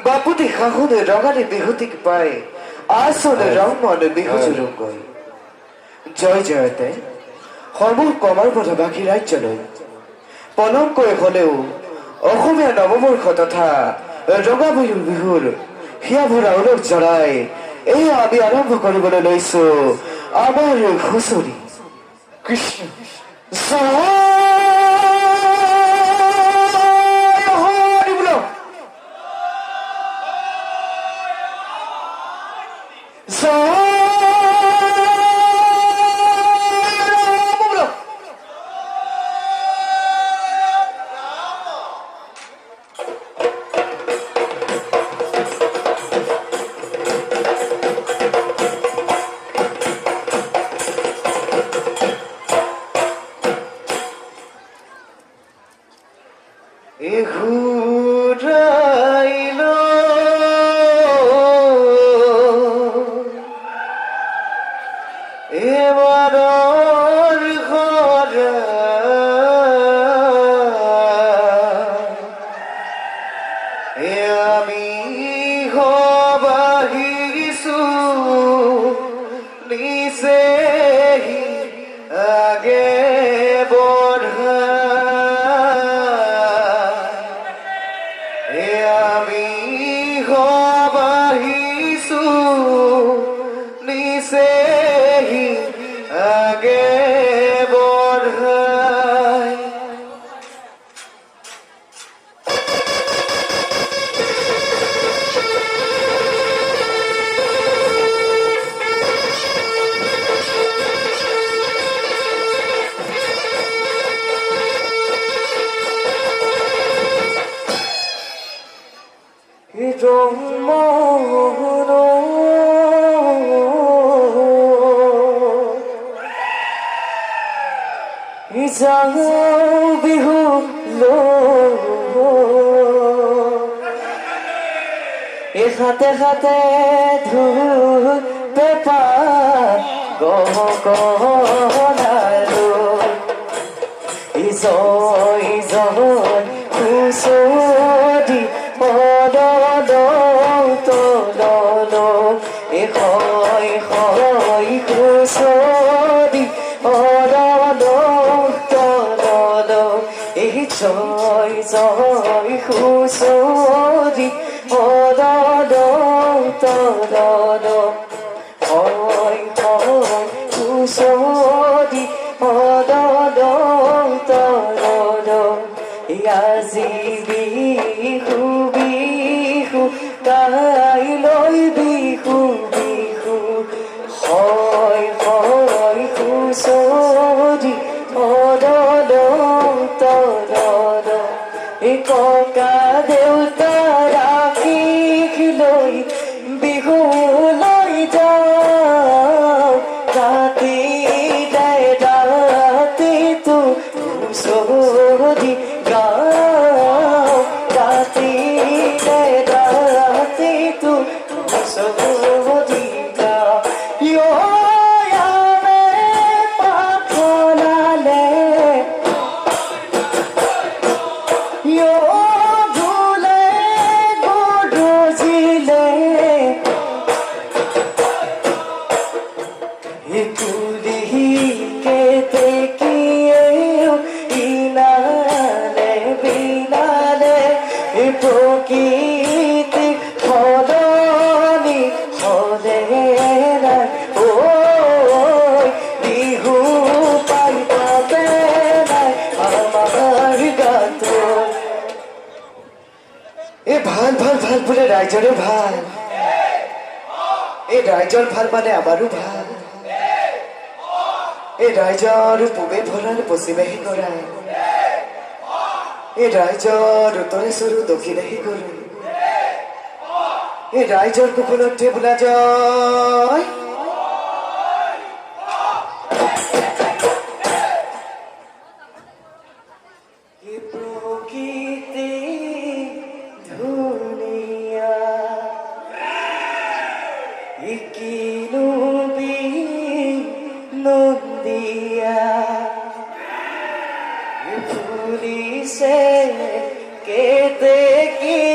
বাপুতি শাহুনে ৰঙালী বিহুতিক পাই আচলে ৰংমনে বিহু জুৰুম গৈ জয় জয়তে সমূহ কমাৰ পথবাসী ৰাজ্যলৈ পলমকৈ হলেও অসমীয়া নৱবৰ্ষ তথা ৰঙা বিহুৰ হিয়া ভৰা উলক জৰাই এই আমি আৰম্ভ কৰিবলৈ লৈছো আমাৰ হুঁচৰি কৃষ্ণ বিহু খাতে খাতে ধুল পেপা গহনালো ইজয় ইজয় হুঁচৰি তলল এশয় এশয় হুঁচৰি জয় জয় হুঁচৰি তলল হয় হয় হুঁচৰি তলল আজি বিহু বিহু কাইলৈ বিহু বিহু হয় হয় হুঁচৰি ককা দেউতা ৰাখিক লৈ বিহু লৈ যাওঁ ৰাতি ৰাতিটো হুঁচৰি গাওঁ ৰাতি ৰাতিটো হুঁচৰি গাওঁ ৰাইজৰে ভাল এই ৰাইজৰ ভাল মানে আমাৰো ভাল এই ৰাইজৰ পূবে ভৰাল পশ্চিমেহি কৰা এই ৰাইজৰ উত্তৰে চৰু দক্ষিণেহি কৰো এই ৰাইজৰ কুকুলতে বোলা জয় পুলিশে কেতে কি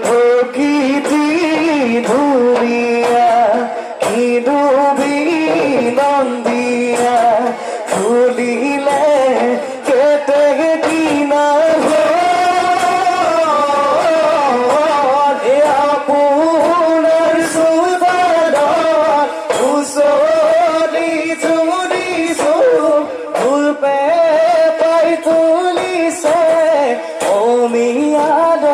প্রকৃতি ধুরিয়া কি ডুবি নন্দিয়া ফুলিলে কেটে কিনা আপনার সুদার উসলি চুরিছো ফুলপে পাই তুলিছে ও মিয়াদ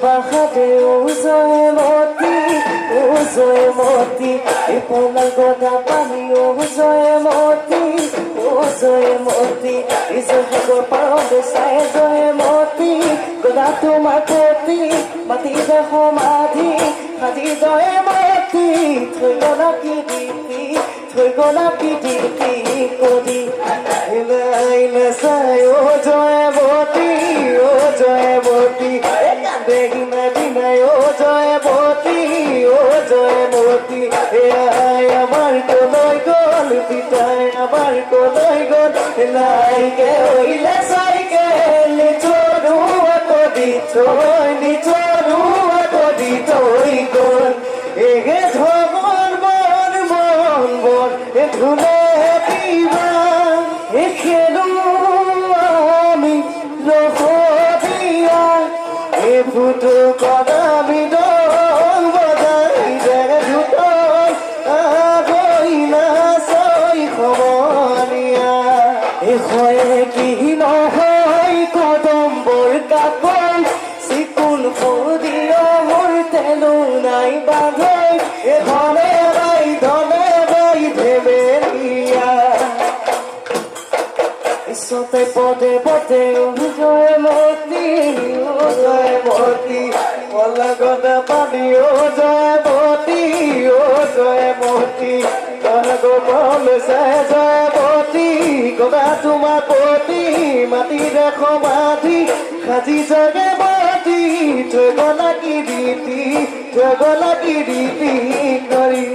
Bahade uzoe moti ipona goda pani uzoe moti izohe go parode sae zoe moti goda tumar poti mati de homadi hadi zoe moti thoi gona piditi kodi ila sae o zoe moti Begina dinay o joy moti e ay amar konoy gol pitay তোমাৰ কলৈ গ'ল নাইকে ওইলে cycle নিচৰুৱা কৰি থৈ গ'ল এগে ধগৰ মন ধুলে দিবা খেলো আমি ৰহদিয়া ফুটো কদামি দল বজাই দে দুটল আগৈ নাচই সমনীয়া হয় কি নহয় কদম্বৰ কাকৈ চিকুণ সদিয়া মোৰ তেলো নাই বাঁধে ধনে বাই ধেমেলীয়া ইছতে পদে পদে জয়মতী কলগনা পানী জয়মতী কলগোপাল জয়মতী গদা তোমাৰ পতি মাটি দেখ মাধি সাজি জগমতী থৈ গলা কি ৰীতি কৰি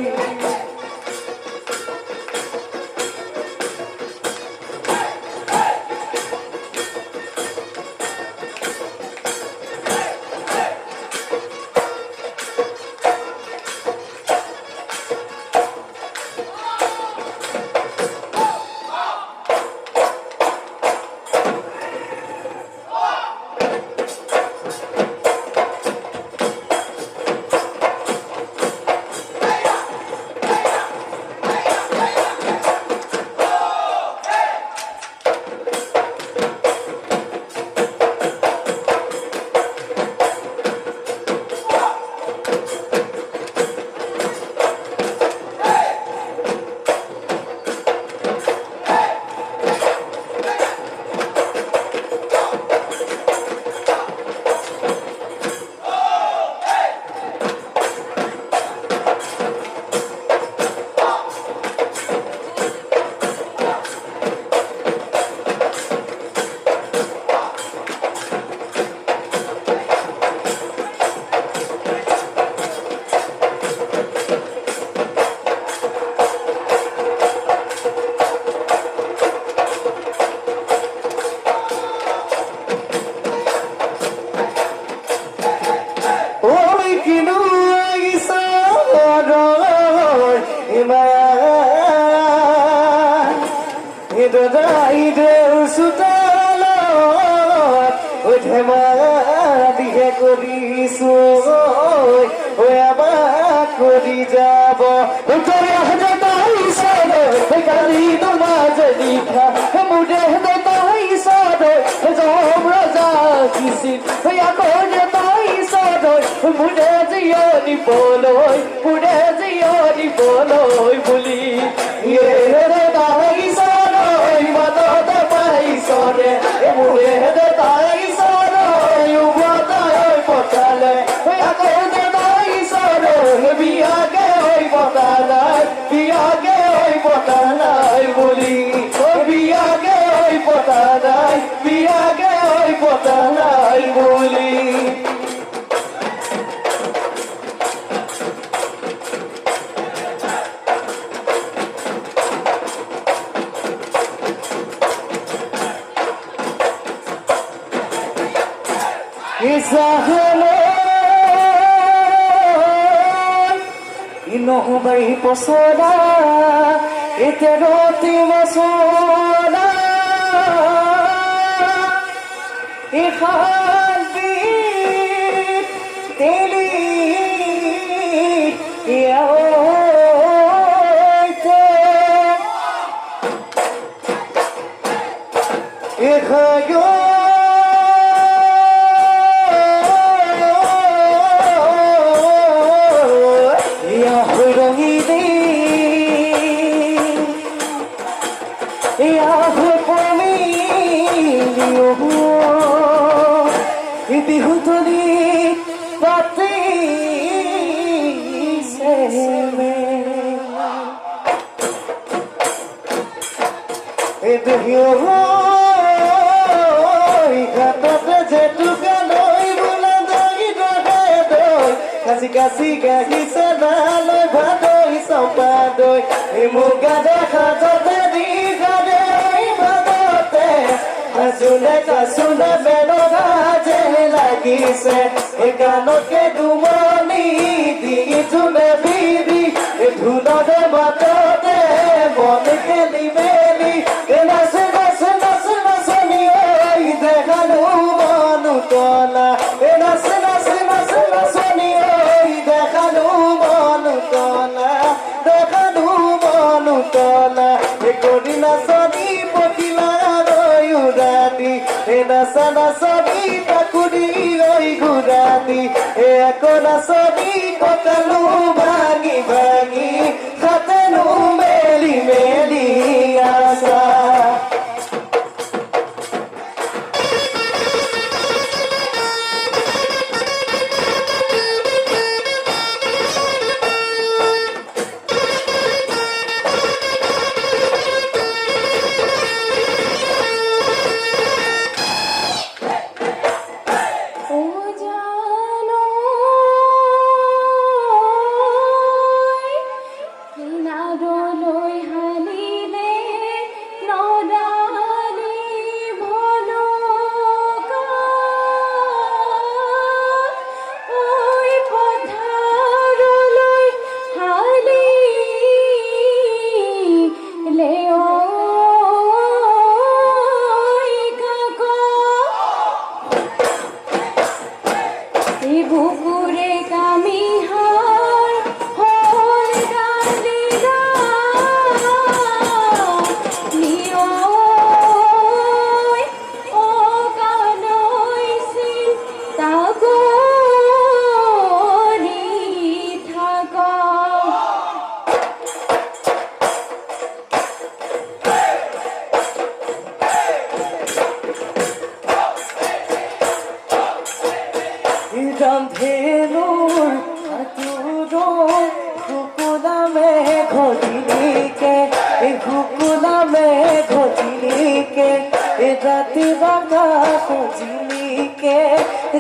ধেমালিহে কৰিছো কৰি যাব কালি তোমাৰ লিখা মুদে তাই চাদৈ জম ৰজা কিছিল আকৌ যে তাই চাদৈ মুদে জিয়নিবলৈ বুলি তাই চাদৈ মাতত পাইছনে মুদে তাই চাদৈ উভতাই পঠালে আকৌ যে তাই চাদৈ বিয়াকে পতা নাই বুলি বিয়াকে পতা নাই বুলি নহবাই পচলা এতিয়া ৰতি মচলা তেলি বিহুতলি পাতি ঘাটতে জেতুকা লৈ বোলে দহি দগাই দৈ কাচি কাচি গাঢ়িছে নালৈ ভাদৈ চম্পা দৈ মুগা দেখা যাতে দীঘা কাচুলে বেদনা যে লাগিছে গানকে দুমনি দি জুলে বিবি ঢোলতে বাটতে বন খেলি মেলি নাচে নাচে নাচে নাচনি ঐ দেখালো মনু তলা নাচে নাচে নাচে নাচনি ঐ দেখালো মনু তলা দেখালো মনু তলা করি নাচনি পকিলা উড়ানি নাচা নাচনি তাকুরি ঐ ঘুরানি এক নাচনি কটালো ভাঙি ভাঙি হাতেনো মেলি মেলি আসা रंधेलूर अतुरो हुकुला में घोटिनी के हुकुला में घोटिनी के राती राका खोजिनी के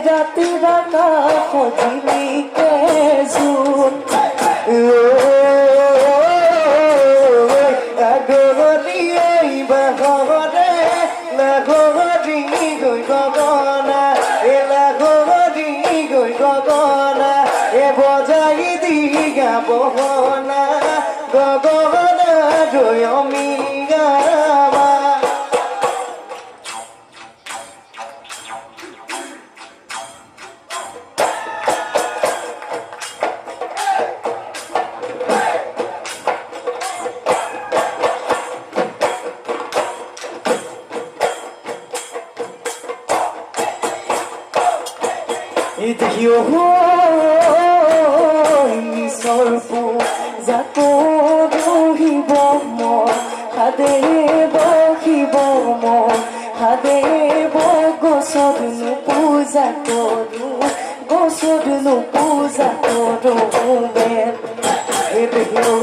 राती राका खोजिनी के सुन अगोरी बहरे लगोरी गई गगना लगोरी গই গগনা এ বজাই দিগা বহনা গগনা জয়মি gamma Idio ni sorfu zato rohi bomo hade bomo hade bogo sodnu puja toru go sodnu puja toru ben idio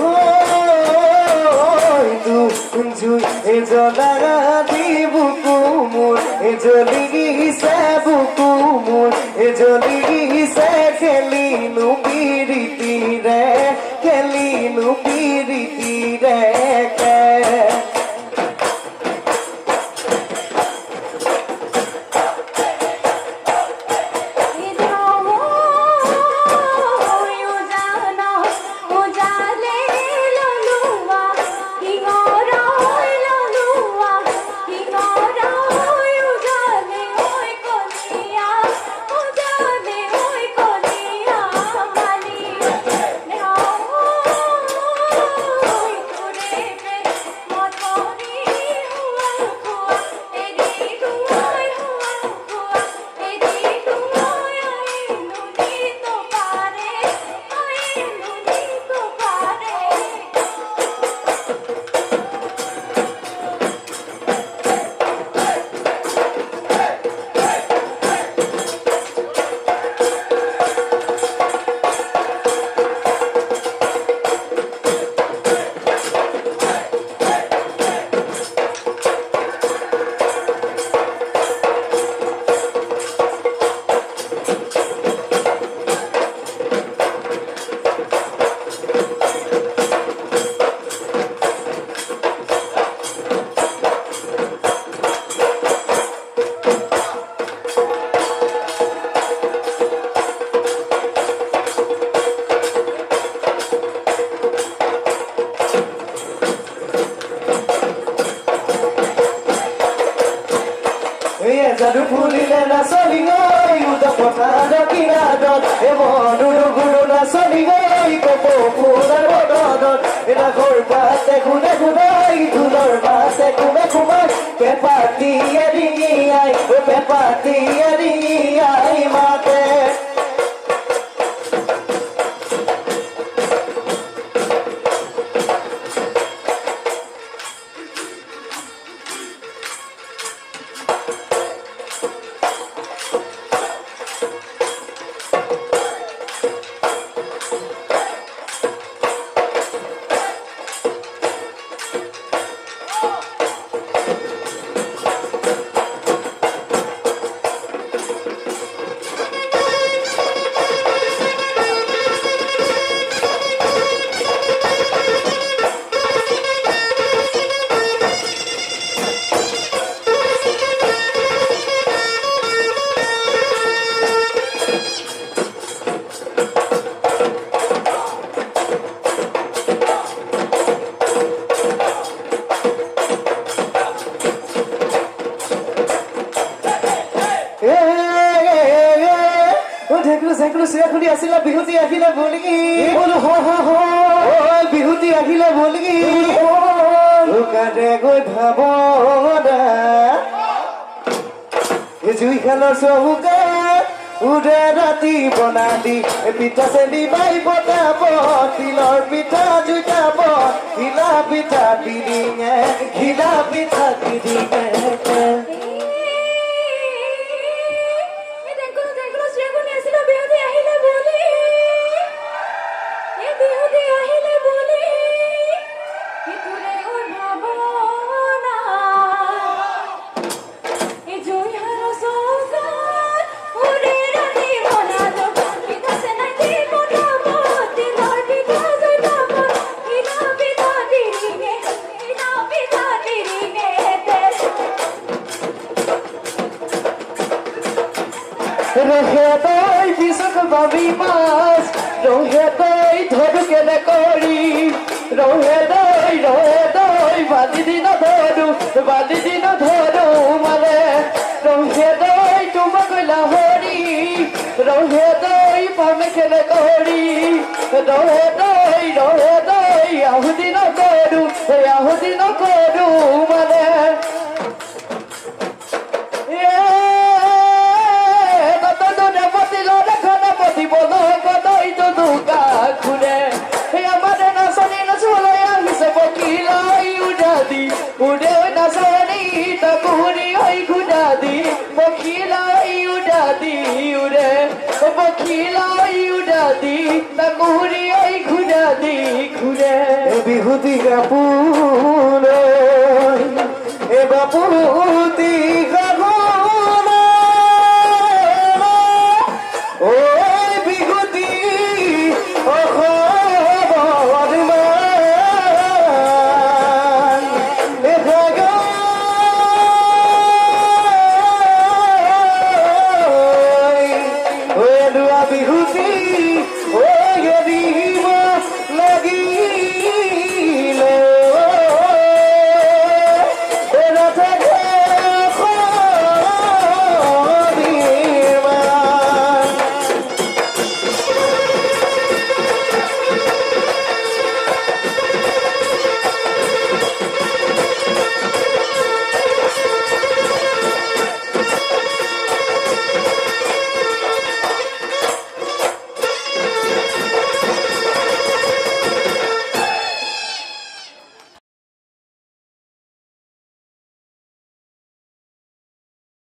du kunju ejolaga dibu kumur ejoligi sabu kumur ejoligi se kelinu biriti re ke Now যাদু ফুলিলে নাচনি গৈ উদ পথাৰ কিনাৰত মনুৰু গুৰু নাচনি গৈ কপ ফুলৰ বদনত ৰাসৰ পাতে খুনে খুনাই ঢোলৰ পাতে খুনে খুমাই পেপাতিয়ে ৰিঙিয়াই পেপাতিয়ে ৰিঙিয়াই মাতে ঢেকুলো চিৰাখুলি আছিলা বিহুতি আহিলে বলগি বোলো বিহুতি আহিলে বলগি কাটে গৈ ভাৱনা জুই খালৰ চৌকা উদে ৰাতি বনালি পিঠা চেনি বাই বনাব তিলৰ পিঠা জুইতাব ঘিলা পিঠা দিদিঙে ঘিলা পিঠা দিদিঙে ৰহেদৈ পিছত ভাবি মাছ ৰহেদৈ ধৰো কেনে কৰি ৰহেদৈ বালি দিন ধৰো মানে ৰহেদৈ তোমাক লাহৰি ৰহেদৈ পামে কেনে কৰি ৰহেদৈ আহুতি নকৰো মানে উদে নাচনি তাকুৰি হৈ ঘুদাদি বখিলাই উদাদি উৰে বখিলাই উদাদি তাকুৰি হৈ ঘুদাদি ঘুৰে বিহুতি কাপোৰ বাপুৰ